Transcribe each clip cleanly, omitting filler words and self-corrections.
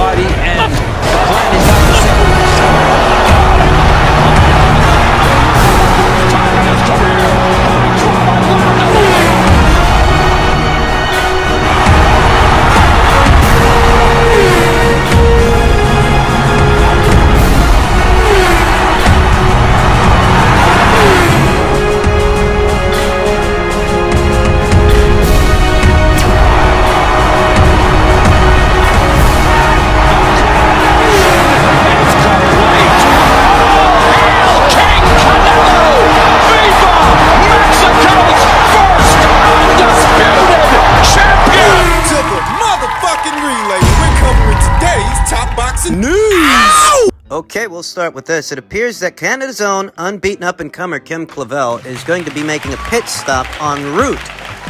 fighting, and the plan is not the same. Okay, we'll start with this. It appears that Canada's own unbeaten up-and-comer Kim Clavel is going to be making a pit stop en route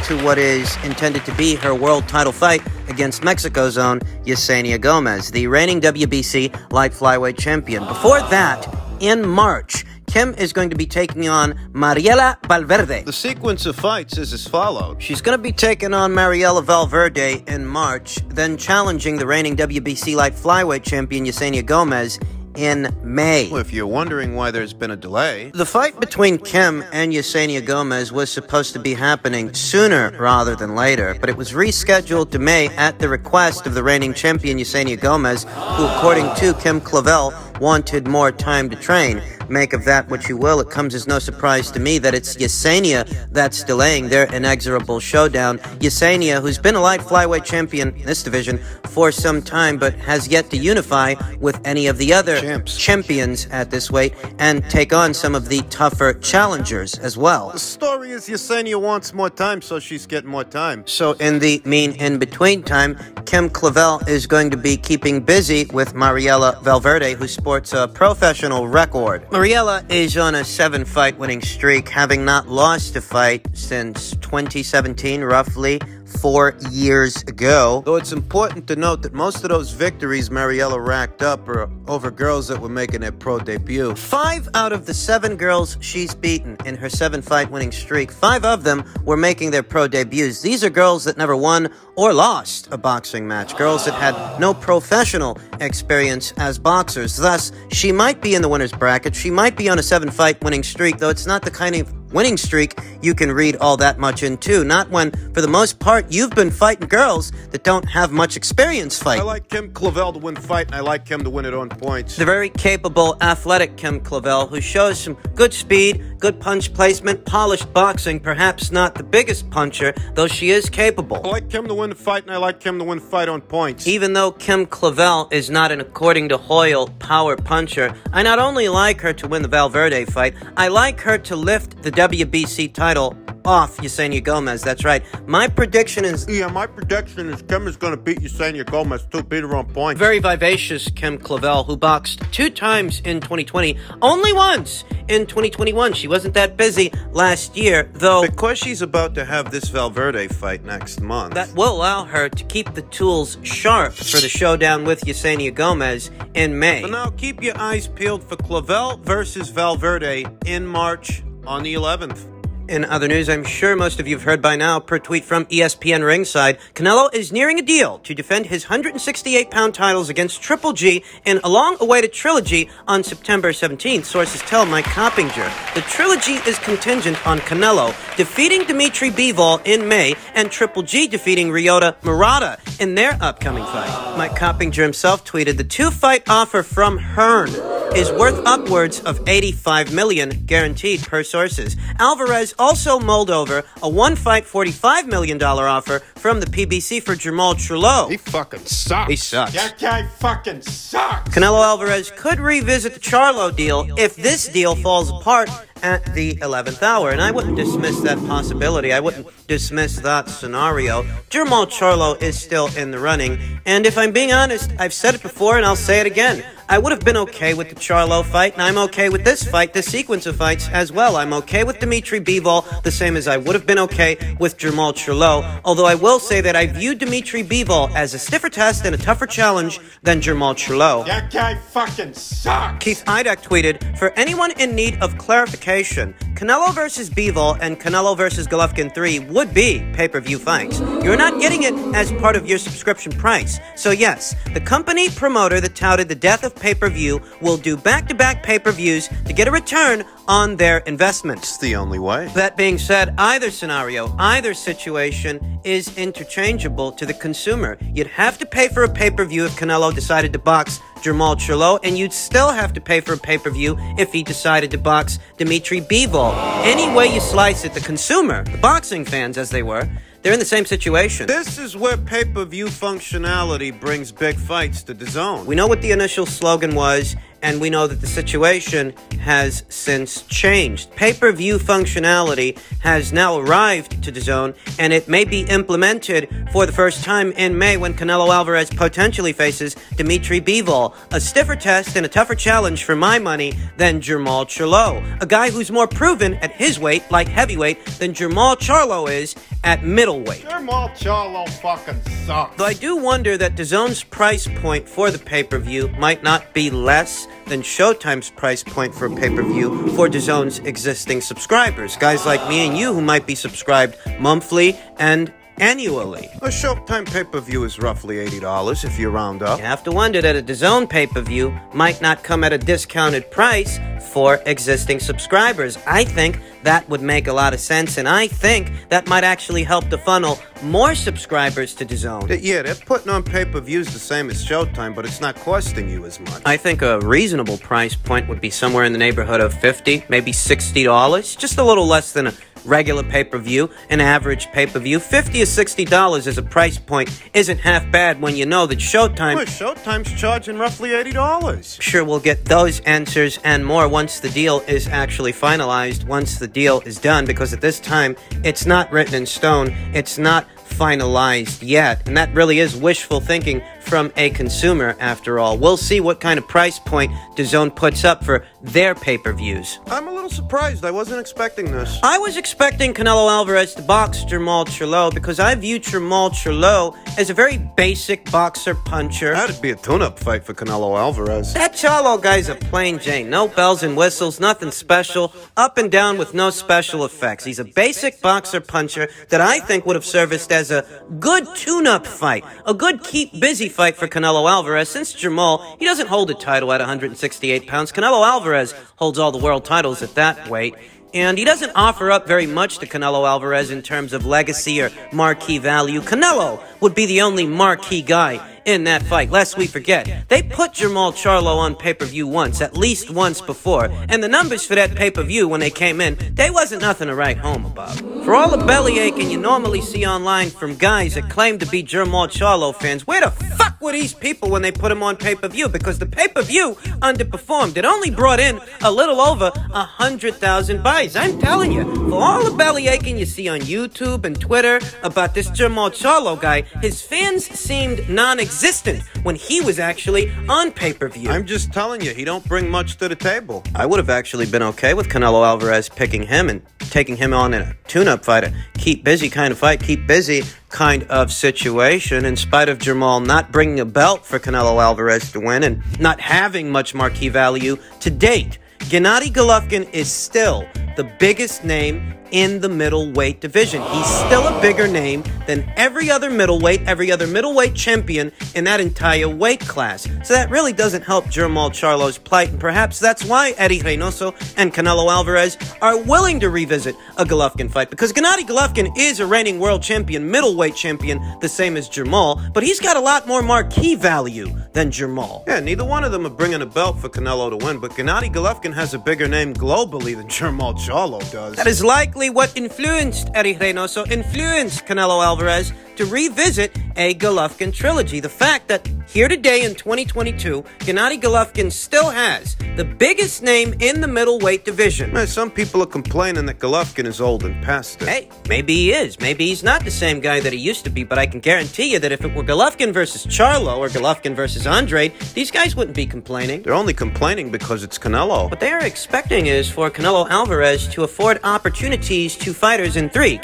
to what is intended to be her world title fight against Mexico's own Yesenia Gomez, the reigning WBC light flyweight champion. Before that, in March, Kim is going to be taking on Mariela Valverde. The sequence of fights is as follows. She's going to be taking on Mariela Valverde in March, then challenging the reigning WBC light flyweight champion Yesenia Gomez in May. Well, if you're wondering why there's been a delay, the fight between Kim and Yesenia Gomez was supposed to be happening sooner rather than later, but it was rescheduled to May at the request of the reigning champion Yesenia Gomez, who, according to Kim Clavel, wanted more time to train. Make of that what you will. It comes as no surprise to me that it's Yesenia that's delaying their inexorable showdown. Yesenia, who's been a light flyweight champion in this division for some time, but has yet to unify with any of the other champions at this weight and take on some of the tougher challengers as well. The story is Yesenia wants more time, so she's getting more time. So in the mean in-between time, Kim Clavel is going to be keeping busy with Mariela Valverde, who sports a professional record. Mariela is on a 7-fight winning streak, having not lost a fight since 2017, roughly 4 years ago. Though it's important to note that most of those victories Mariela racked up are over girls that were making their pro debut. 5 out of the 7 girls she's beaten in her 7-fight winning streak, 5 of them were making their pro debuts. These are girls that never won or lost a boxing match, girls that had no professional experience as boxers. Thus, she might be in the winner's bracket, she might be on a 7-fight winning streak, though it's not the kind of winning streak you can read all that much into. Not when, for the most part, you've been fighting girls that don't have much experience fighting. I like Kim Clavel to win the fight, and I like Kim to win it on points. The very capable, athletic Kim Clavel, who shows some good speed, good punch placement, polished boxing, perhaps not the biggest puncher, though she is capable. I like Kim to win the fight, and I like Kim to win the fight on points. Even though Kim Clavel is not an, according to Hoyle, power puncher, I not only like her to win the Valverde fight, I like her to lift the WBC title off Yesenia Gomez. That's right. My prediction is... Yeah, my prediction is Kim is going to beat Yesenia Gomez to beat her on points. Very vivacious Kim Clavel, who boxed 2 times in 2020, only once in 2021. She wasn't that busy last year, though... Because she's about to have this Valverde fight next month. That will allow her to keep the tools sharp for the showdown with Yesenia Gomez in May. So now keep your eyes peeled for Clavel versus Valverde in March on the 11th. In other news, I'm sure most of you have heard by now, per tweet from ESPN Ringside, Canelo is nearing a deal to defend his 168-pound titles against Triple G in a long-awaited trilogy on September 17th, sources tell Mike Coppinger. The trilogy is contingent on Canelo defeating Dimitri Bivol in May and Triple G defeating Ryota Murata in their upcoming fight. Mike Coppinger himself tweeted, the 2-fight offer from Hearn is worth upwards of $85 million guaranteed per sources. Alvarez also mulled over a 1-fight $45 million offer from the PBC for Jermall Charlo. He fucking sucks. He sucks. That guy fucking sucks. Canelo Alvarez could revisit the Charlo deal if this deal falls apart at the 11th hour, and I wouldn't dismiss that possibility. I wouldn't dismiss that scenario. Jermall Charlo is still in the running, and if I'm being honest, I've said it before and I'll say it again. I would have been okay with the Charlo fight, and I'm okay with this fight, this sequence of fights as well. I'm okay with Dimitri Bivol, the same as I would have been okay with Jermall Charlo, although I will say that I view Dimitri Bivol as a stiffer test and a tougher challenge than Jermall Charlo. That guy fucking sucks. Keith Idek tweeted, for anyone in need of clarification clarification. Canelo versus Bivol and Canelo versus Golovkin 3 would be pay-per-view fights. You're not getting it as part of your subscription price. So yes, the company promoter that touted the death of pay-per-view will do back-to-back pay-per-views to get a return on their investment. It's the only way. That being said, either scenario, either situation is interchangeable to the consumer. You'd have to pay for a pay-per-view if Canelo decided to box Jermall Charlo, and you'd still have to pay for a pay-per-view if he decided to box Dimitri Bivol. Any way you slice it, the consumer, the boxing fans as they were, they're in the same situation. This is where pay-per-view functionality brings big fights to DAZN. We know what the initial slogan was, and we know that the situation has since changed. Pay-per-view functionality has now arrived to DAZN, and it may be implemented for the first time in May when Canelo Alvarez potentially faces Dimitri Bivol. A stiffer test and a tougher challenge for my money than Jermall Charlo. A guy who's more proven at his weight, like heavyweight, than Jermall Charlo is at middleweight. Jermall Charlo fucking sucks. Though I do wonder that DAZN's price point for the pay-per-view might not be less than Showtime's price point for a pay-per-view for DAZN's existing subscribers. Guys like me and you who might be subscribed monthly and annually. A Showtime pay-per-view is roughly $80 if you round up. You have to wonder that a DAZN pay-per-view might not come at a discounted price for existing subscribers. I think that would make a lot of sense, and I think that might actually help to funnel more subscribers to DAZN. Yeah, they're putting on pay-per-views the same as Showtime, but it's not costing you as much. I think a reasonable price point would be somewhere in the neighborhood of $50, maybe $60, just a little less than a regular pay-per-view, an average pay-per-view. $50 or $60 as a price point isn't half bad when you know that Showtime... Well, Showtime's charging roughly $80. Sure, we'll get those answers and more once the deal is actually finalized, once the deal is done, because at this time, it's not written in stone, it's not finalized yet, and that really is wishful thinking from a consumer, after all. We'll see what kind of price point DAZN puts up for their pay-per-views. I'm a little surprised. I wasn't expecting this. I was expecting Canelo Alvarez to box Jermall Charlo because I view Jermall Charlo as a very basic boxer-puncher. That'd be a tune-up fight for Canelo Alvarez. That Charlo guy's a plain Jane. No bells and whistles, nothing special. Up and down with no special effects. He's a basic boxer-puncher that I think would have serviced as a good tune-up fight. A good keep-busy fight for Canelo Alvarez. Since Jermall, he doesn't hold a title at 168 pounds. Canelo Alvarez holds all the world titles at that weight. And he doesn't offer up very much to Canelo Alvarez in terms of legacy or marquee value. Canelo would be the only marquee guy in that fight. Lest we forget, they put Jermall Charlo on pay-per-view once, at least once before, and the numbers for that pay-per-view when they came in, they wasn't nothing to write home about. For all the bellyaching you normally see online from guys that claim to be Jermall Charlo fans, where the fuck were these people when they put him on pay-per-view? Because the pay-per-view underperformed. It only brought in a little over 100,000 buys. I'm telling you, for all the bellyaching you see on YouTube and Twitter about this Jermall Charlo guy, his fans seemed non-existent when he was actually on pay-per-view. I'm just telling you, he don't bring much to the table. I would have actually been okay with Canelo Alvarez picking him and taking him on in a tune-up fight, a keep busy kind of fight, keep busy kind of situation, in spite of Jermall not bringing a belt for Canelo Alvarez to win and not having much marquee value to date. Gennady Golovkin is still the biggest name in the middleweight division. He's still a bigger name than every other middleweight champion in that entire weight class. So that really doesn't help Jermall Charlo's plight, and perhaps that's why Eddie Reynoso and Canelo Alvarez are willing to revisit a Golovkin fight, because Gennady Golovkin is a reigning world champion, middleweight champion, the same as Jermall, but he's got a lot more marquee value than Jermall. Yeah, neither one of them are bringing a belt for Canelo to win, but Gennady Golovkin has a bigger name globally than Jermall Charlo does. That is likely what influenced Eddie Reynoso, influenced Canelo Alvarez to revisit a Golovkin trilogy. The fact that here today in 2022, Gennady Golovkin still has the biggest name in the middleweight division. Man, some people are complaining that Golovkin is old and past it. Hey, maybe he is. Maybe he's not the same guy that he used to be, but I can guarantee you that if it were Golovkin versus Charlo or Golovkin versus Andrade, these guys wouldn't be complaining. They're only complaining because it's Canelo. What they are expecting is for Canelo Alvarez to afford opportunities to fighters in three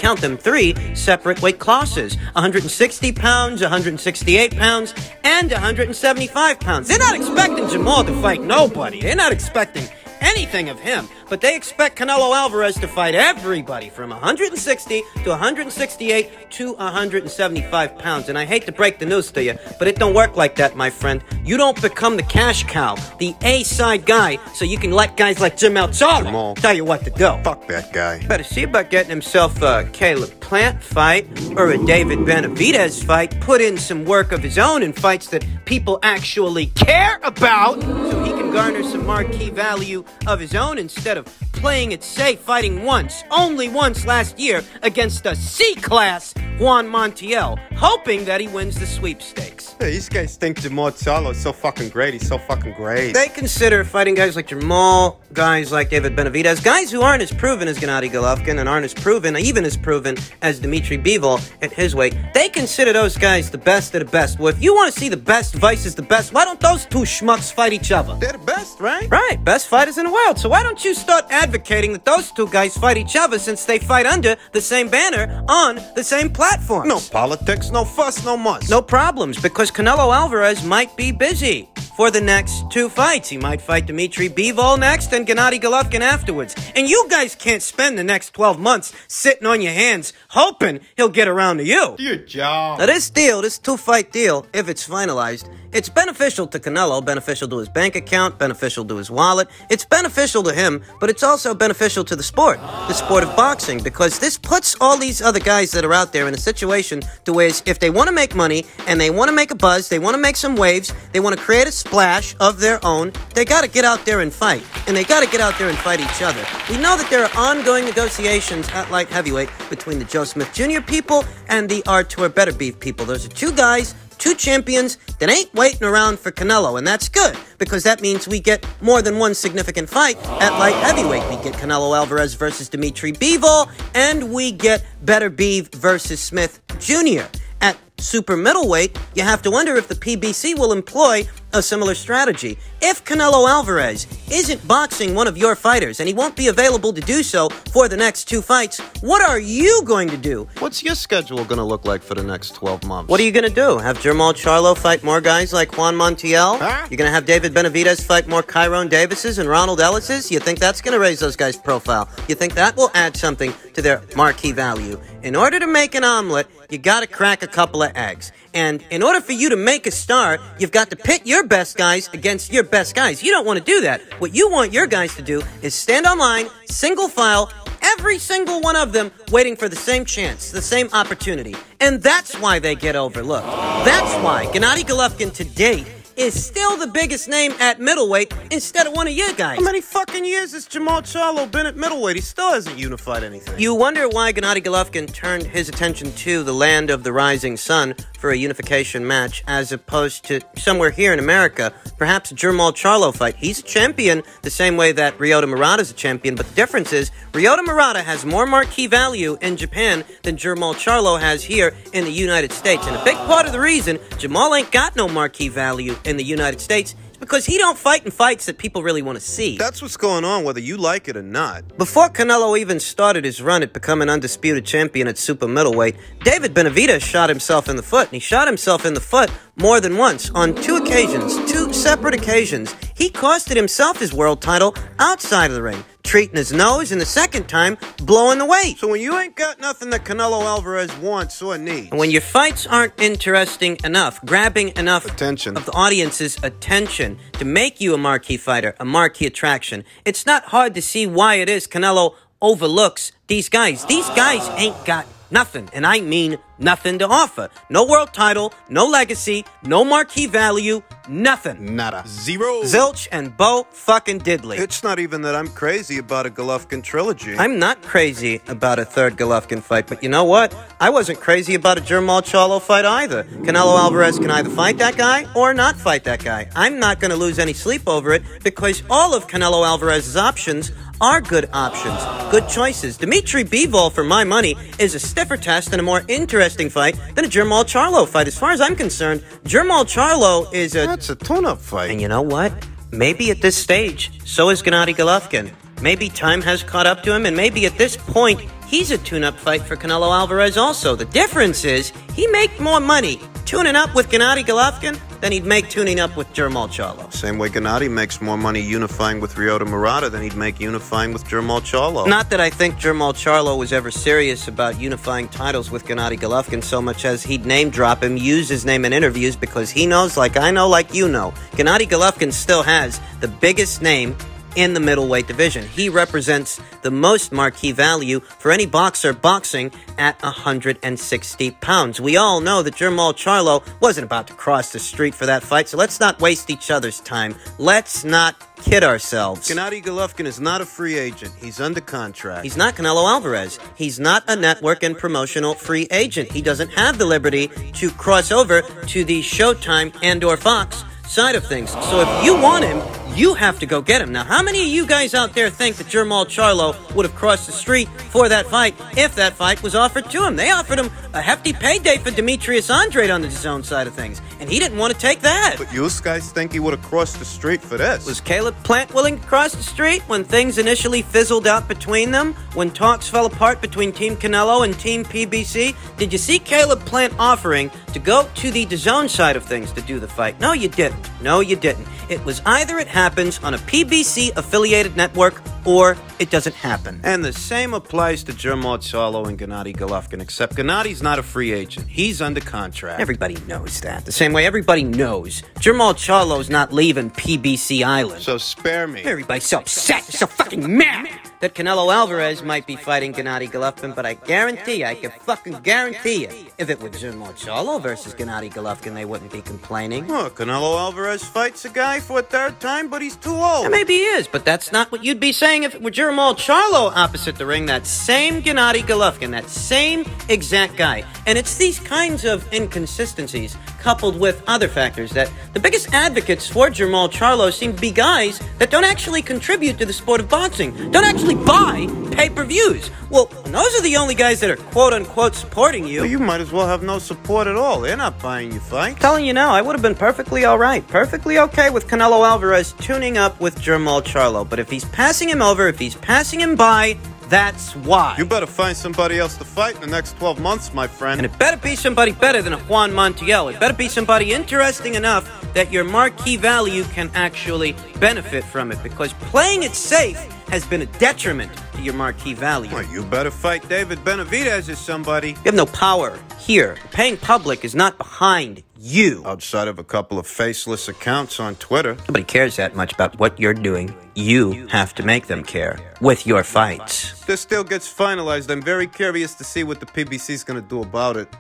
separate weight classes. 160 pounds, 168 pounds, and 175 pounds. They're not expecting Jermall to fight nobody. They're not expecting anything of him. but they expect Canelo Alvarez to fight everybody from 160 to 168 to 175 pounds. And I hate to break the news to you, but it don't work like that, my friend. You don't become the cash cow, the A-side guy, so you can let guys like Jim Alzala tell you what to do. Fuck that guy. Better see about getting himself a Caleb Plant fight or a David Benavidez fight. Put in some work of his own in fights that people actually care about, so he can garner some marquee value of his own instead of playing it safe, fighting once, only once last year against a C-class Juan Montiel, hoping that he wins the sweepstakes. Hey, these guys think Jamal Charlo is so fucking great. He's so fucking great. They consider fighting guys like Jamal, guys like David Benavidez, guys who aren't as proven as Gennady Golovkin and aren't as proven, even as proven as Dmitry Bivol at his weight. They consider those guys the best of the best. Well, if you want to see the best versus the best, why don't those two schmucks fight each other? They're the best, right? Right, best fighters in the world. So why don't you start advocating that those two guys fight each other, since they fight under the same banner on the same platforms? No politics, no fuss, no muss. No problems, because Canelo Alvarez might be busy for the next two fights. He might fight Dmitry Bivol next and Gennady Golovkin afterwards. And you guys can't spend the next 12 months sitting on your hands hoping he'll get around to you. Your job. Now this deal, this two-fight deal, if it's finalized, it's beneficial to Canelo, beneficial to his bank account, beneficial to his wallet. It's beneficial to him, but it's also beneficial to the sport of boxing, because this puts all these other guys that are out there in a situation to where if they want to make money and they want to make a buzz, they want to make some waves, they want to create a splash of their own, they got to get out there and fight. And they got to get out there and fight each other. We know that there are ongoing negotiations at light heavyweight between the Joe Smith Jr. people and the Artur Better Beef people. Those are two guys, two champions that ain't waiting around for Canelo, and that's good, because that means we get more than one significant fight at light heavyweight. We get Canelo Alvarez versus Dmitry Bivol, and we get Better Beef versus Smith Jr. At super middleweight, you have to wonder if the PBC will employ a similar strategy. If Canelo Alvarez isn't boxing one of your fighters, and he won't be available to do so for the next two fights, what are you going to do? What's your schedule going to look like for the next 12 months? What are you going to do? Have Jamal Charlo fight more guys like Juan Montiel? Huh? You're going to have David Benavidez fight more Kyron Davises and Ronald Ellises? You think that's going to raise those guys' profile? You think that will add something to their marquee value? In order to make an omelet, you got to crack a couple of eggs. And in order for you to make a star, you've got to pit your best guys against your best guys. You don't want to do that. What you want your guys to do is stand online, single file, every single one of them waiting for the same chance, the same opportunity. And that's why they get overlooked. That's why Gennady Golovkin to date is still the biggest name at middleweight instead of one of your guys. How many fucking years has Jamal Charlo been at middleweight? He still hasn't unified anything. You wonder why Gennady Golovkin turned his attention to the land of the rising sun for a unification match, as opposed to somewhere here in America, perhaps a Jamal Charlo fight. He's a champion the same way that Ryota Murata's a champion, but the difference is Ryota Murata has more marquee value in Japan than Jamal Charlo has here in the United States. And a big part of the reason Jamal ain't got no marquee value in the United States is because he don't fight in fights that people really want to see. That's what's going on, whether you like it or not. Before Canelo even started his run at becoming undisputed champion at super middleweight, David Benavidez shot himself in the foot, and he shot himself in the foot more than once. On two occasions, two separate occasions, he costed himself his world title outside of the ring, treating his nose, and the second time, blowing the weight. So when you ain't got nothing that Canelo Alvarez wants or needs, And when your fights aren't interesting enough, grabbing enough attention of the audience's attention to make you a marquee fighter, a marquee attraction, it's not hard to see why it is Canelo overlooks these guys. These guys ain't got nothing, and I mean nothing to offer. No world title, no legacy, no marquee value, nothing. nada. Zero. Zilch and Bo fucking diddly. It's not even that I'm crazy about a Golovkin trilogy. I'm not crazy about a third Golovkin fight, but you know what? I wasn't crazy about a Jamal Charlo fight either. Canelo Alvarez can either fight that guy or not fight that guy. I'm not going to lose any sleep over it, because all of Canelo Alvarez's options are good options, good choices. Dmitry Bivol, for my money, is a stiffer test and a more interesting fight than a Jamal Charlo fight. As far as I'm concerned, Jamal Charlo is That's a tune-up fight. And you know what? Maybe at this stage, so is Gennady Golovkin. Maybe time has caught up to him, and maybe at this point, he's a tune-up fight for Canelo Alvarez also. The difference is, he make more money tuning up with Gennady Golovkin than he'd make tuning up with Jermall Charlo. Same way Gennady makes more money unifying with Ryota Murata than he'd make unifying with Jermall Charlo. Not that I think Jermall Charlo was ever serious about unifying titles with Gennady Golovkin so much as he'd name drop him, use his name in interviews, because he knows, like I know, like you know, Gennady Golovkin still has the biggest name in the middleweight division. He represents the most marquee value for any boxer boxing at 160 pounds. We all know that Jermall Charlo wasn't about to cross the street for that fight, so let's not waste each other's time. Let's not kid ourselves. Gennady Golovkin is not a free agent. He's under contract. He's not Canelo Alvarez. He's not a network and promotional free agent. He doesn't have the liberty to cross over to the Showtime and/or Fox side of things. So if you want him, you have to go get him. Now, how many of you guys out there think that Jermall Charlo would have crossed the street for that fight if that fight was offered to him? They offered him a hefty payday for Demetrius Andrade on the DAZN side of things, and he didn't want to take that. But you guys think he would have crossed the street for this? Was Caleb Plant willing to cross the street when things initially fizzled out between them? When talks fell apart between Team Canelo and Team PBC? Did you see Caleb Plant offering to go to the DAZN side of things to do the fight? No, you didn't. No, you didn't. It was either it happens on a PBC-affiliated network or it doesn't happen. And the same applies to Jermall Charlo and Gennady Golovkin, except Gennady's not a free agent. He's under contract. Everybody knows that. The same way everybody knows Jermall Charlo's not leaving PBC Island. So spare me. Everybody's so upset, so fucking mad that Canelo Alvarez might be fighting Gennady Golovkin, but I guarantee you, I can fucking guarantee you, if it were Jermall Charlo versus Gennady Golovkin, they wouldn't be complaining. Oh, Canelo Alvarez fights a guy for a third time, but he's too old. Yeah, maybe he is, but that's not what you'd be saying if it were Jermall Charlo opposite the ring, that same Gennady Golovkin, that same exact guy. And it's these kinds of inconsistencies, coupled with other factors, that the biggest advocates for Jermall Charlo seem to be guys that don't actually contribute to the sport of boxing, don't actually buy pay-per-views. Well, those are the only guys that are quote-unquote supporting you. Well, you might as well have no support at all. They're not buying your fight. I'm telling you now, I would have been perfectly alright, perfectly okay with Canelo Alvarez tuning up with Jermall Charlo. But if he's passing him over, if he's passing him by, that's why. You better find somebody else to fight in the next 12 months, my friend. And it better be somebody better than a Juan Montiel. It better be somebody interesting enough that your marquee value can actually benefit from it, because playing it safe has been a detriment to your marquee value. Well, you better fight David Benavidez or somebody. You have no power here. The paying public is not behind you. Outside of a couple of faceless accounts on Twitter. Nobody cares that much about what you're doing. You have to make them care with your fights. This still gets finalized. I'm very curious to see what the PBC is going to do about it.